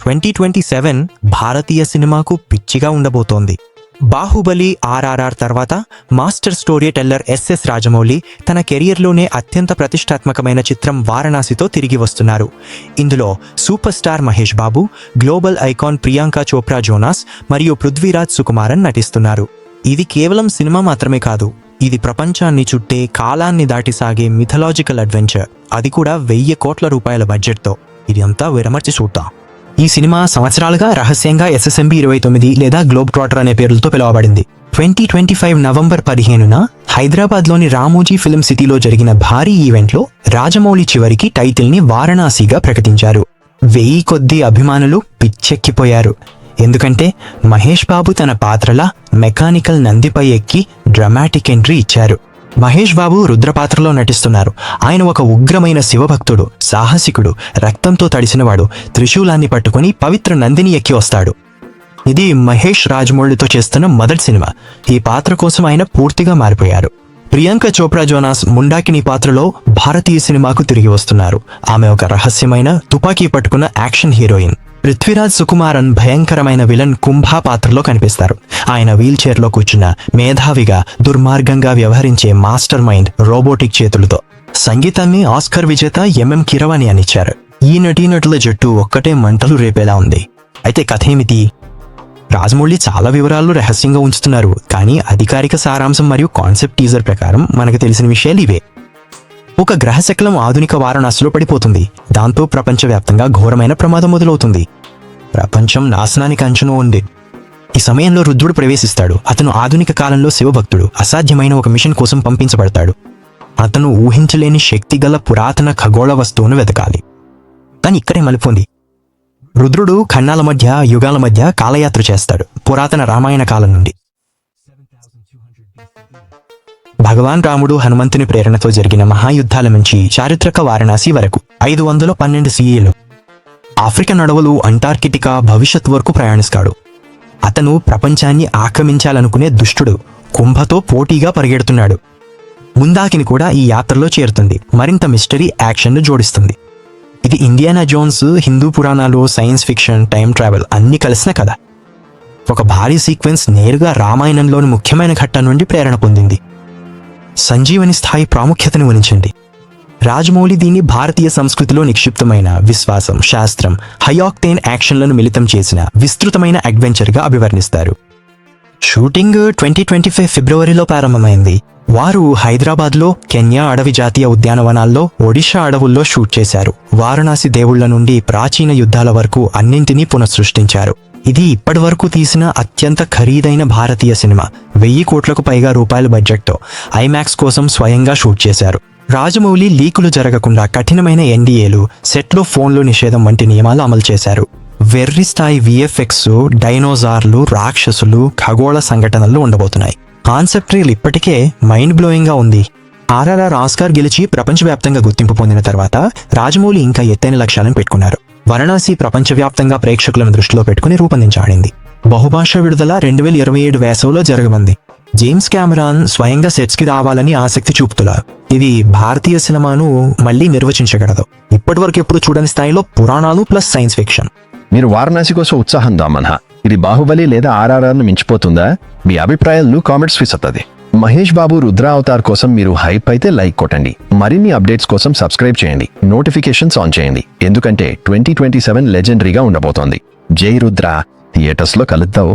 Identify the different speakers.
Speaker 1: 2027 భారతీయ సినిమాకు పిచ్చిగా ఉండబోతోంది. బాహుబలి RRR తర్వాత master story teller SS Rajamouli తన కెరియర్లోనే అత్యంత ప్రతిష్టాత్మకమైన చిత్రం వారణాసితో తిరిగి వస్తున్నారు. ఇందులో super star Mahesh Babu, global icon Priyanka Chopra Jonas మరియు పృథ్వీరాజ్ సుకుమారన్ నటిస్తున్నారు. ఇది కేవలం సినిమా మాత్రమే కాదు, ఇది ప్రపంచాన్ని చుట్టే కాలాన్ని దాటి సాగే మిథలాజికల్ అడ్వెంచర్, అది కూడా 1000 కోట్ల రూపాయల బడ్జెట్తో. ఇది అంతా విరమర్చి చూద్దాం. ఈ సినిమా సంవత్సరాలుగా రహస్యంగా SSMB 29 లేదా గ్లోబ్ ట్రాటర్ అనే పేర్లతో పిలువబడింది. 2025 నవంబర్ 15న హైదరాబాద్లోని రామోజీ ఫిల్మ్ సిటీలో జరిగిన భారీ ఈవెంట్లో రాజమౌళి చివరికి టైటిల్ని వారణాసిగా ప్రకటించారు. 1000 కొద్ది అభిమానులు పిచ్చెక్కిపోయారు. ఎందుకంటే మహేష్ బాబు తన పాత్రలా మెకానికల్ నందిపై ఎక్కి డ్రమాటిక్ ఎంట్రీ ఇచ్చారు. మహేష్ బాబు రుద్ర పాత్రలో నటిస్తున్నారు. ఆయన ఒక ఉగ్రమైన శివభక్తుడు, సాహసికుడు, రక్తంతో తడిసినవాడు. త్రిశూలాన్ని పట్టుకుని పవిత్ర నందిని ఎక్కి వస్తాడు. ఇది మహేష్ రాజమౌళితో చేస్తున్న మొదటి సినిమా. ఈ పాత్ర కోసం ఆయన పూర్తిగా మారిపోయారు. ప్రియాంక చోప్రా జోనాస్ ముండాకిని పాత్రలో భారతీయ సినిమాకు తిరిగి వస్తున్నారు. ఆమె ఒక రహస్యమైన తుపాకీ పట్టుకున్న యాక్షన్ హీరోయిన్. పృథ్వీరాజ్ సుకుమారన్ భయంకరమైన విలన్ కుంభా పాత్రలో కనిపిస్తారు. ఆయన వీల్ చైర్లో కూర్చున్న మేధావిగా, దుర్మార్గంగా వ్యవహరించే మాస్టర్ మైండ్ రోబోటిక్ చేతులతో. సంగీతాన్ని ఆస్కర్ విజేత MM కీరవాణి అనిచ్చారు. ఈ నటీనటుల జట్టు ఒక్కటే మంటలు రేపేలా ఉంది. అయితే కథ ఏమిటి? రాజమౌళి చాలా వివరాలు రహస్యంగా ఉంచుతున్నారు, కానీ అధికారిక సారాంశం మరియు కాన్సెప్ట్ టీజర్ ప్రకారం మనకు తెలిసిన విషయాలు ఇవే. ఒక గ్రహశకలం ఆధునిక వారణాసిలో పడిపోతుంది. దాంతో ప్రపంచవ్యాప్తంగా ఘోరమైన ప్రమాదం మొదలవుతుంది. ప్రపంచం నాశనానికి అంచున ఉంది. ఈ సమయంలో రుద్రుడు ప్రవేశిస్తాడు. అతను ఆధునిక కాలంలో శివభక్తుడు. అసాధ్యమైన ఒక మిషన్ కోసం పంపించబడతాడు. అతను ఊహించలేని శక్తి గల పురాతన ఖగోళ వస్తువును వెతకాలి. కానీ ఇక్కడే మలుపుంది. రుద్రుడు ఖండాల మధ్య, యుగాల మధ్య కాలయాత్ర చేస్తాడు. పురాతన రామాయణ కాలం నుండి భగవాన్ రాముడు హనుమంతుని ప్రేరణతో జరిగిన మహాయుద్ధాల నుంచి చారిత్రక వారణాసి వరకు 512 CEలో ఆఫ్రికన్ అడవులు, అంటార్కిటికా, భవిష్యత్ వరకు ప్రయాణిస్తాడు. అతను ప్రపంచాన్ని ఆక్రమించాలనుకునే దుష్టుడు. కుంభతో పోటీగా పరిగెడుతున్నాడు. ముందాకిని కూడా ఈ యాత్రలో చేరుతుంది. మరింత మిస్టరీ, యాక్షన్ను జోడిస్తుంది. ఇది ఇండియానా జోన్స్, హిందూ పురాణాలు, సైన్స్ ఫిక్షన్, టైం ట్రావెల్ అన్ని కలిసిన కథ. ఒక భారీ సీక్వెన్స్ నేరుగా రామాయణంలోని ముఖ్యమైన ఘట్టం నుండి ప్రేరణ పొందింది. సంజీవని స్థాయి ప్రాముఖ్యతను వహించింది. రాజమౌళి దీన్ని భారతీయ సంస్కృతిలో నిక్షిప్తమైన విశ్వాసం, శాస్త్రం, హైఆక్టేన్ యాక్షన్లను మిళితం చేసిన విస్తృతమైన అడ్వెంచర్గా అభివర్ణిస్తారు. షూటింగ్ 2025 ఫిబ్రవరిలో ప్రారంభమైంది. వారు హైదరాబాద్లో కెన్యా అడవి జాతీయ ఉద్యానవనాల్లో, ఒడిషా అడవుల్లో షూట్ చేశారు. వారణాసి దేవుళ్ల నుండి ప్రాచీన యుద్ధాల వరకు అన్నింటినీ పునఃసృష్టించారు. ఇది ఇప్పటి వరకు తీసిన అత్యంత ఖరీదైన భారతీయ సినిమా. 1000 కోట్లకు పైగా రూపాయల బడ్జెట్తో ఐమాక్స్ కోసం స్వయంగా షూట్ చేశారు. రాజమౌళి లీకులు జరగకుండా కఠినమైన NDAలు, సెట్లో ఫోన్లు నిషేధం వంటి నియమాలు అమలు చేశారు. వెర్రి స్థాయి VFX, డైనోసార్లు, రాక్షసులు, ఖగోళ సంఘటనలు ఉండబోతున్నాయి. కాన్సెప్ట్ రీల్ ఇప్పటికే మైండ్ బ్లోయింగ్ గా ఉంది. RRR ఆస్కార్ గెలిచి ప్రపంచవ్యాప్తంగా గుర్తింపు పొందిన తర్వాత రాజమౌళి ఇంకా ఎత్తైన లక్ష్యాలను పెట్టుకున్నారు. వారణాసి ప్రపంచవ్యాప్తంగా ప్రేక్షకులను దృష్టిలో పెట్టుకుని రూపొందించబడింది. బహుభాషా విడుదల 2027 వేసవిలో జరగనుంది. జేమ్స్ కెమెరాన్ స్వయంగా సెట్స్కి రావాలని ఆసక్తి చూపుతున్నారు. ఇది భారతీయ సినిమాను మళ్లీ నిర్వచించగలదు. ఇప్పటివరకు ఎప్పుడు చూడని స్థాయిలో పురాణాలు ప్లస్ సైన్స్ ఫిక్షన్.
Speaker 2: మీరు వారణాసి కోసం ఉత్సాహం దామన్హా. ఇది బాహుబలి లేదా RRRను మించిపోతుందా? మీ అభిప్రాయాలను కామెంట్స్ విసత్తది. మహేష్ బాబు రుద్ర అవతార్ కోసం మీరు హైప్ అయితే లైక్ కొట్టండి. మరిన్ని అప్డేట్స్ కోసం సబ్స్క్రైబ్ చేయండి. నోటిఫికేషన్స్ ఆన్ చేయండి. ఎందుకంటే 2027 లెజెండరీగా ఉండబోతోంది. జై రుద్ర. థియేటర్స్లో కలుద్దాం.